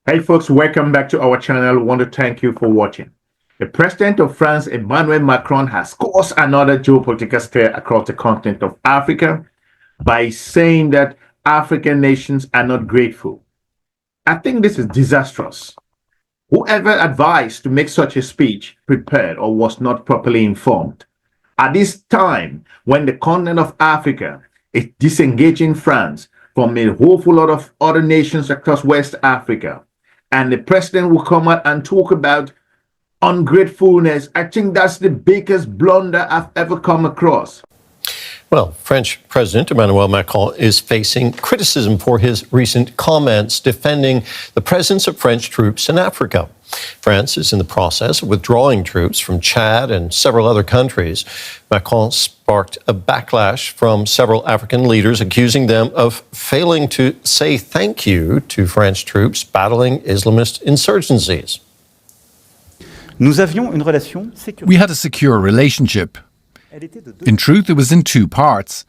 Hey folks, welcome back to our channel. We want to thank you for watching. The President of France, Emmanuel Macron, has caused another geopolitical stir across the continent of Africa by saying that African nations are not grateful. I think this is disastrous. Whoever advised to make such a speech prepared or was not properly informed. At this time, when the continent of Africa is disengaging France from a whole lot of other nations across West Africa, and the president will come out and talk about ungratefulness, I think that's the biggest blunder I've ever come across. Well, French President Emmanuel Macron is facing criticism for his recent comments defending the presence of French troops in Africa. France is in the process of withdrawing troops from Chad and several other countries. Macron sparked a backlash from several African leaders, accusing them of failing to say thank you to French troops battling Islamist insurgencies. We had a secure relationship. In truth, it was in two parts.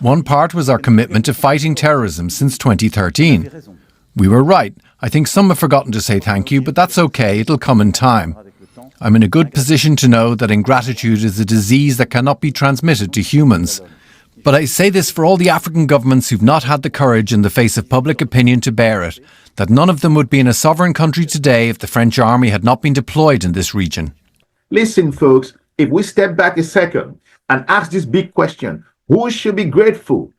One part was our commitment to fighting terrorism since 2013. We were right. I think some have forgotten to say thank you, but that's okay. It'll come in time. I'm in a good position to know that ingratitude is a disease that cannot be transmitted to humans. But I say this for all the African governments who've not had the courage in the face of public opinion to bear it, that none of them would be in a sovereign country today if the French army had not been deployed in this region. Listen, folks, if we step back a second and ask this big question, who should be grateful?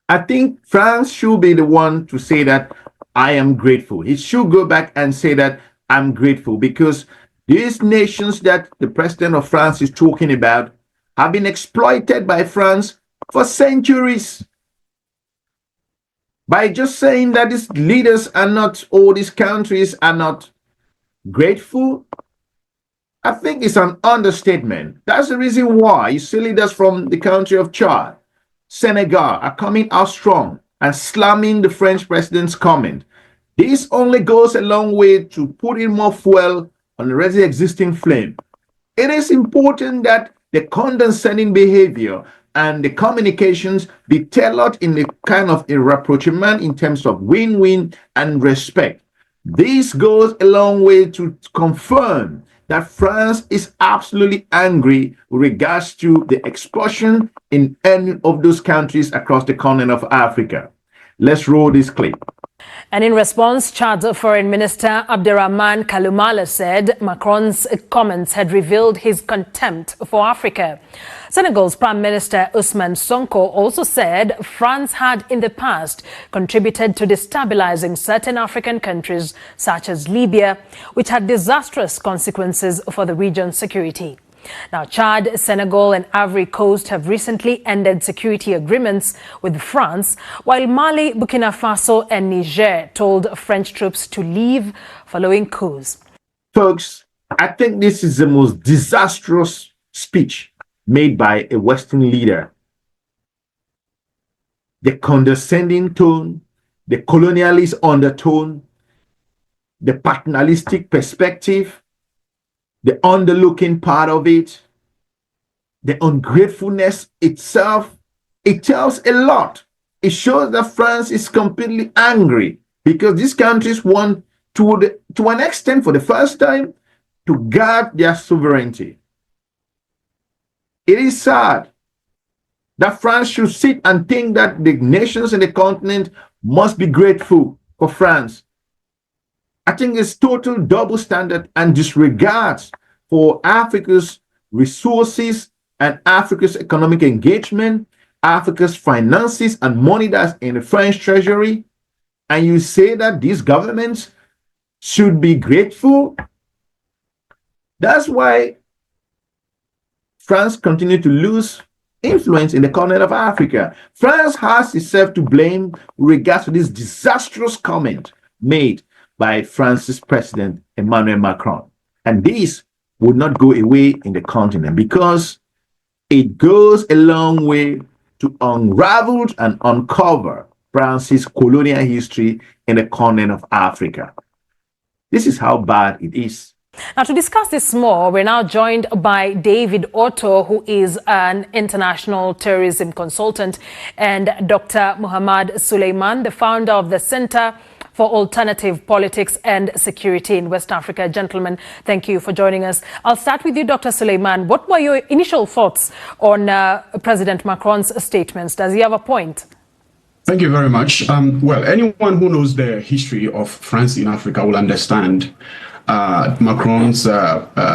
I think France should be the one to say that I am grateful. It should go back and say that I'm grateful, because these nations that the president of France is talking about have been exploited by France for centuries. By just saying that these leaders are not, or these countries are not grateful, I think it's an understatement. That's the reason why you see leaders from the country of Chad, Senegal are coming out strong and slamming the French president's comment. This only goes a long way to putting more fuel on the already existing flame. It is important that the condescending behavior and the communications be tailored in a kind of a rapprochement in terms of win-win and respect. This goes a long way to confirm that France is absolutely angry with regards to the explosion in any of those countries across the continent of Africa. Let's roll this clip. And in response, Chad's Foreign Minister Abderrahmane Kaloumala said Macron's comments had revealed his contempt for Africa. Senegal's Prime Minister Ousmane Sonko also said France had in the past contributed to destabilizing certain African countries such as Libya, which had disastrous consequences for the region's security. Now, Chad, Senegal and Ivory Coast have recently ended security agreements with France, while Mali, Burkina Faso and Niger told French troops to leave following coups. Folks, I think this is the most disastrous speech made by a Western leader. The condescending tone, the colonialist undertone, the paternalistic perspective, the underlooking part of it, the ungratefulness itself, it tells a lot. It shows that France is completely angry because these countries want to an extent, for the first time, to guard their sovereignty. It is sad that France should sit and think that the nations in the continent must be grateful for France. I think it's total double standard and disregards for Africa's resources and Africa's economic engagement, Africa's finances and money that's in the French treasury. And you say that these governments should be grateful. That's why France continues to lose influence in the continent of Africa. France has itself to blame with regards to this disastrous comment made by France's President Emmanuel Macron. And this would not go away in the continent because it goes a long way to unravel and uncover France's colonial history in the continent of Africa. This is how bad it is. Now, to discuss this more, we're now joined by David Otto, who is an international terrorism consultant, and Dr. Muhammad Suleiman, the founder of the Center for Alternative Politics and Security in West Africa. Gentlemen, thank you for joining us. I'll start with you, Dr. Suleiman. What were your initial thoughts on President Macron's statements? Does he have a point? Thank you very much. Well, anyone who knows the history of France in Africa will understand Macron's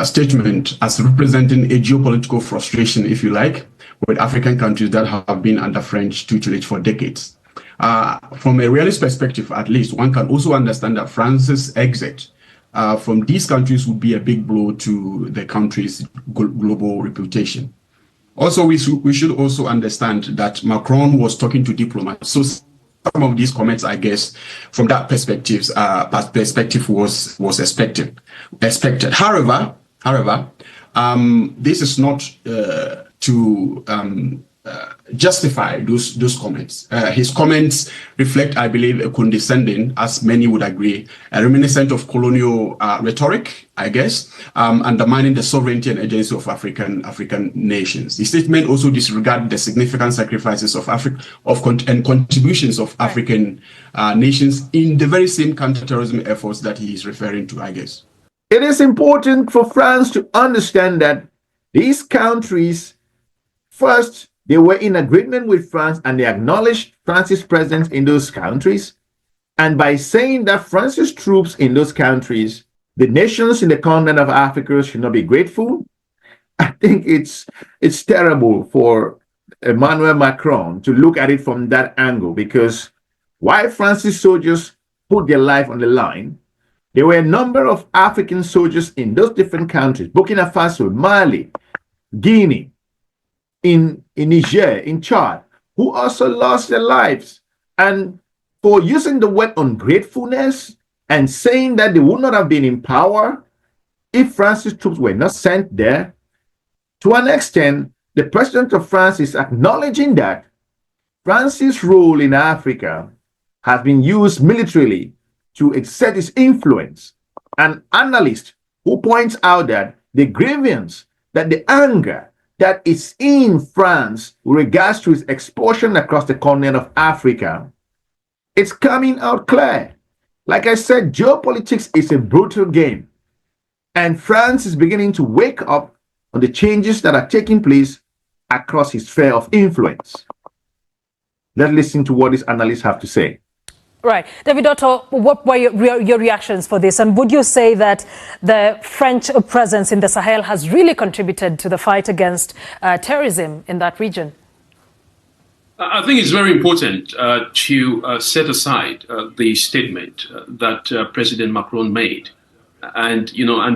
statement as representing a geopolitical frustration, if you like, with African countries that have been under French tutelage for decades. From a realist perspective, at least, one can also understand that France's exit from these countries would be a big blow to the country's global reputation. Also, we should also understand that Macron was talking to diplomats. So some of these comments, I guess, from that perspective, was expected. However, this is not to justify those comments. His comments reflect, I believe, a condescending, as many would agree, a reminiscent of colonial rhetoric, I guess, undermining the sovereignty and agency of African nations. The statement also disregarded the significant sacrifices of and contributions of African nations in the very same counterterrorism efforts that he is referring to, I guess. It is important for France to understand that these countries, first, they were in agreement with France and they acknowledged France's presence in those countries. And by saying that France's troops in those countries, the nations in the continent of Africa should not be grateful, I think it's terrible for Emmanuel Macron to look at it from that angle, because while France's soldiers put their life on the line, there were a number of African soldiers in those different countries, Burkina Faso, Mali, Guinea, in Niger, in Chad, who also lost their lives. And for using the word ungratefulness and saying that they would not have been in power if France's troops were not sent there, to an extent, the president of France is acknowledging that France's role in Africa has been used militarily to exert its influence. An analyst who points out that the grievance, that the anger that is in France with regards to its expulsion across the continent of Africa, it's coming out clear. Like I said, geopolitics is a brutal game. And France is beginning to wake up on the changes that are taking place across its sphere of influence. Let's listen to what these analysts have to say. Right. David Otto, what were your reactions for this? And would you say that the French presence in the Sahel has really contributed to the fight against terrorism in that region? I think it's very important to set aside the statement that President Macron made. And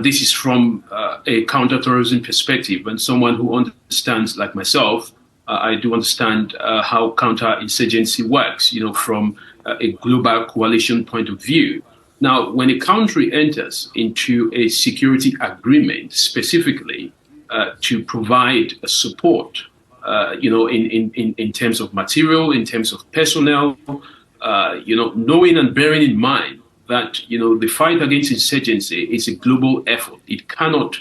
this is from a counterterrorism perspective. And someone who understands, like myself, I do understand how counterinsurgency works, from a global coalition point of view. Now, when a country enters into a security agreement specifically to provide support, in terms of material, in terms of personnel, knowing and bearing in mind that, the fight against insurgency is a global effort. It cannot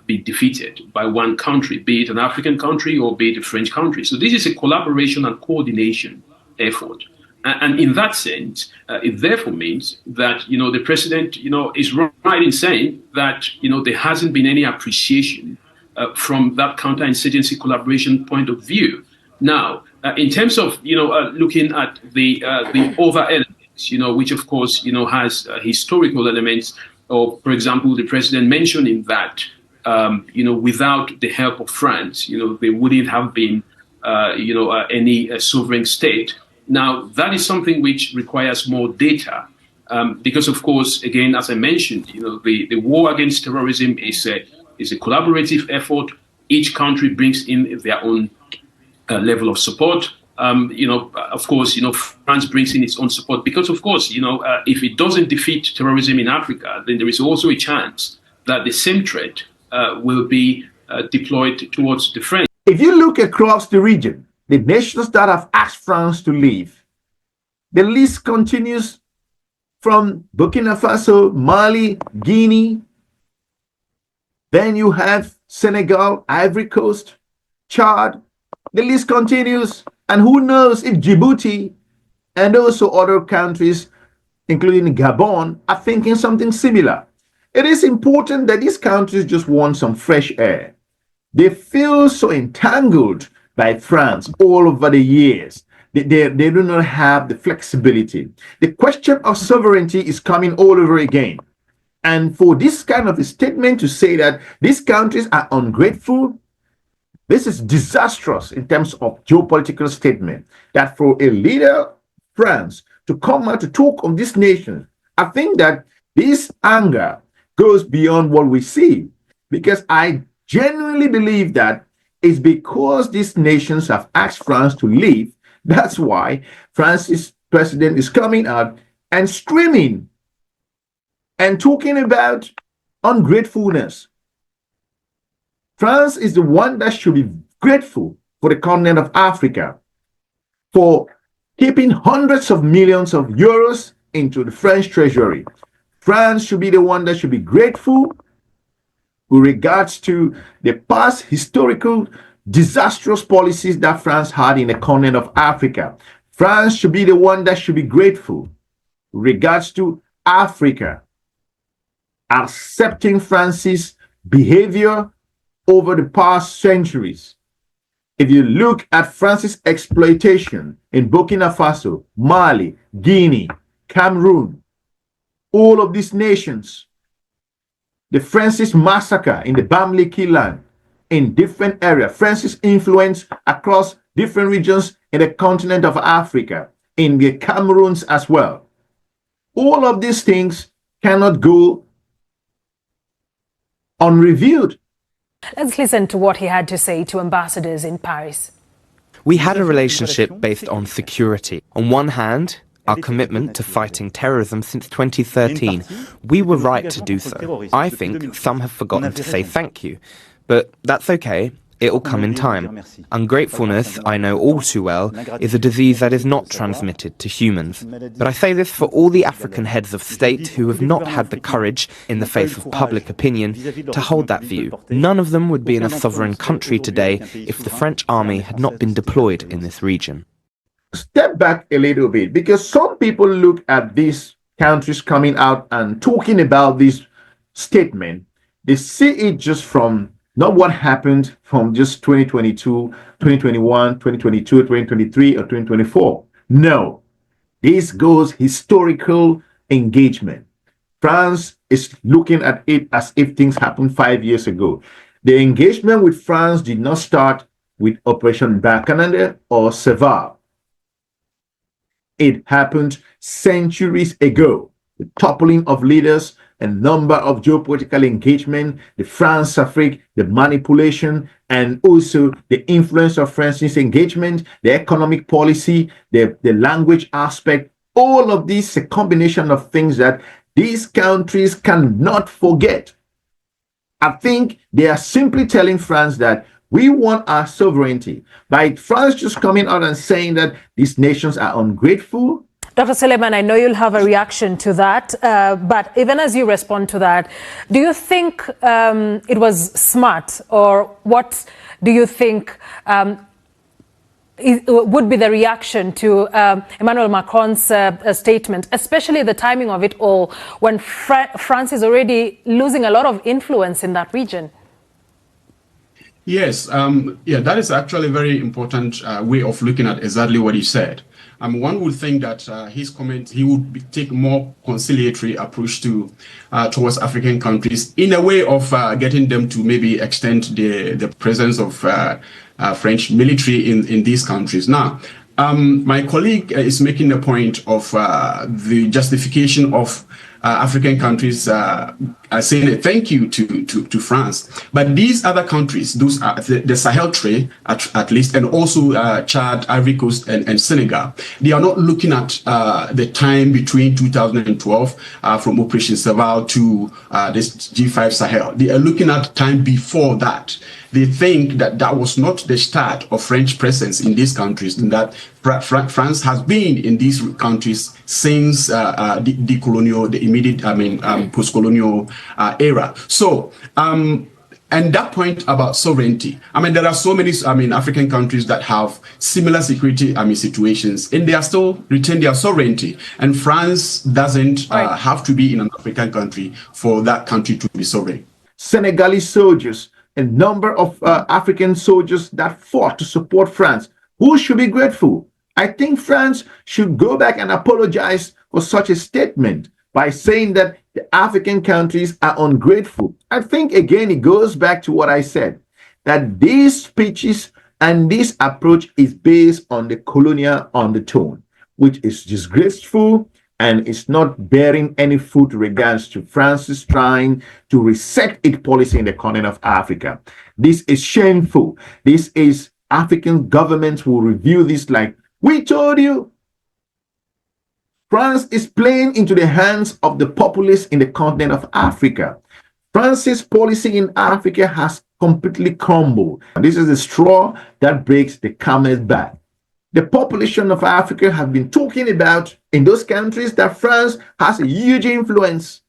be defeated by one country, be it an African country or be it a French country. So this is a collaboration and coordination effort. And in that sense, it therefore means that, the president, is right in saying that, there hasn't been any appreciation from that counterinsurgency collaboration point of view. Now, in terms of, looking at the other elements, which of course, has historical elements, or for example, the president mentioning that, without the help of France, there wouldn't have been, any sovereign state. Now, that is something which requires more data because, of course, again, as I mentioned, the war against terrorism is a collaborative effort. Each country brings in their own level of support. Of course, France brings in its own support because, of course, if it doesn't defeat terrorism in Africa, then there is also a chance that the same threat will be deployed towards the French. If you look across the region, the nations that have asked France to leave, the list continues from Burkina Faso, Mali, Guinea. Then you have Senegal, Ivory Coast, Chad. The list continues. And who knows if Djibouti and also other countries including Gabon, are thinking something similar. It is important that these countries just want some fresh air. They feel so entangled by France all over the years. They do not have the flexibility. The question of sovereignty is coming all over again. And for this kind of a statement to say that these countries are ungrateful, this is disastrous in terms of geopolitical statement. That for a leader, France, to come out to talk of this nation, I think that this anger goes beyond what we see, because I genuinely believe that it's because these nations have asked France to leave. That's why France's president is coming out and screaming and talking about ungratefulness. France is the one that should be grateful for the continent of Africa for keeping hundreds of millions of euros into the French treasury. France should be the one that should be grateful with regards to the past historical disastrous policies that France had in the continent of Africa. France should be the one that should be grateful with regards to Africa accepting France's behavior over the past centuries. If you look at France's exploitation in Burkina Faso, Mali, Guinea, Cameroon, all of these nations, the France's massacre in the Bamileke land, in different areas, France's influence across different regions in the continent of Africa, in the Cameroons as well. All of these things cannot go unreviewed. Let's listen to what he had to say to ambassadors in Paris. We had a relationship based on security. On one hand, our commitment to fighting terrorism since 2013. We were right to do so. I think some have forgotten to say thank you. But that's okay. It will come in time. Ungratefulness, I know all too well, is a disease that is not transmitted to humans. But I say this for all the African heads of state who have not had the courage, in the face of public opinion, to hold that view. None of them would be in a sovereign country today if the French army had not been deployed in this region. Step back a little bit, because some people look at these countries coming out and talking about this statement. They see it just from not what happened from just 2022, 2021, 2022, 2023, or 2024. No, this goes historical engagement. France is looking at it as if things happened 5 years ago. The engagement with France did not start with Operation Barkhane or Seval. It happened centuries ago. The toppling of leaders, a number of geopolitical engagement, the France-Afrique, the manipulation, and also the influence of France's engagement, the economic policy, the language aspect. All of this, a combination of things that these countries cannot forget. I think they are simply telling France that we want our sovereignty. By France just coming out and saying that these nations are ungrateful. Dr. Suleiman, I know you'll have a reaction to that, but even as you respond to that, do you think it was smart, or what do you think would be the reaction to Emmanuel Macron's statement, especially the timing of it all, when France is already losing a lot of influence in that region? Yes, that is actually a very important way of looking at exactly what he said. One would think that his comment, he would take more conciliatory approach towards African countries in a way of getting them to maybe extend the presence of French military in these countries. Now, my colleague is making the point of the justification of African countries saying a thank you to France. But these other countries, those are the Sahel trade, at least, and also Chad, Ivory Coast, and Senegal, they are not looking at the time between 2012 from Operation Seval to this G5 Sahel. They are looking at time before that. They think that that was not the start of French presence in these countries, and that France has been in these countries since the immediate, post-colonial era. So, And that point about sovereignty, I mean, there are so many, African countries that have similar security, situations, and they are still retain their sovereignty. And France doesn't have to be in an African country for that country to be sovereign. Senegalese soldiers, a number of African soldiers that fought to support France. Who should be grateful? I think France should go back and apologize for such a statement by saying that the African countries are ungrateful. I think, again, it goes back to what I said, that these speeches and this approach is based on the colonial undertone, which is disgraceful and it's not bearing any fruit regards to France's trying to reset its policy in the continent of Africa. This is shameful. This is African governments will review this like, we told you. France is playing into the hands of the populace in the continent of Africa. France's policy in Africa has completely crumbled. This is the straw that breaks the camel's back. The population of Africa have been talking about in those countries that France has a huge influence.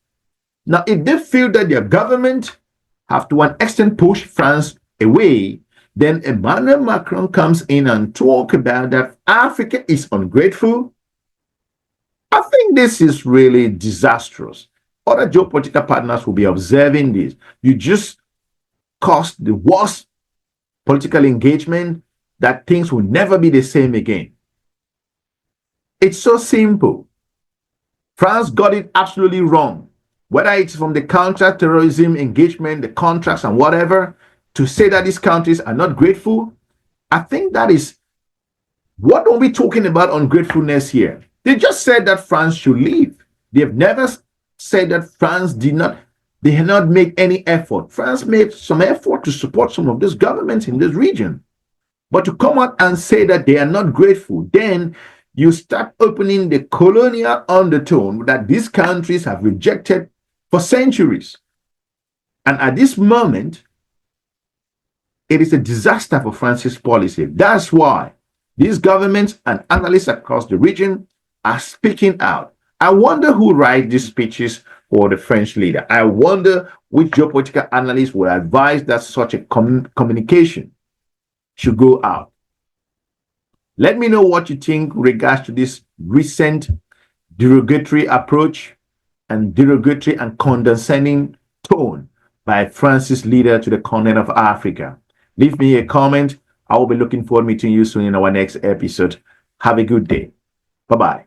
Now, if they feel that their government have to an extent push France away, then Emmanuel Macron comes in and talk about that Africa is ungrateful. I think this is really disastrous. Other geopolitical partners will be observing this. You just caused the worst political engagement that things will never be the same again. It's so simple. France got it absolutely wrong. Whether it's from the counter-terrorism engagement, the contracts and whatever, to say that these countries are not grateful, I think that is, what are we talking about ungratefulness here? They just said that France should leave. They have never said that France did not make any effort. France made some effort to support some of these governments in this region. But to come out and say that they are not grateful, then you start opening the colonial undertone that these countries have rejected for centuries. And at this moment, it is a disaster for France's policy. That's why these governments and analysts across the region are speaking out. I wonder who writes these speeches for the French leader. I wonder which geopolitical analyst would advise that such a communication should go out. Let me know what you think regards to this recent derogatory approach and derogatory and condescending tone by France's leader to the continent of Africa. Leave me a comment. I will be looking forward to meeting you soon in our next episode. Have a good day. Bye-bye.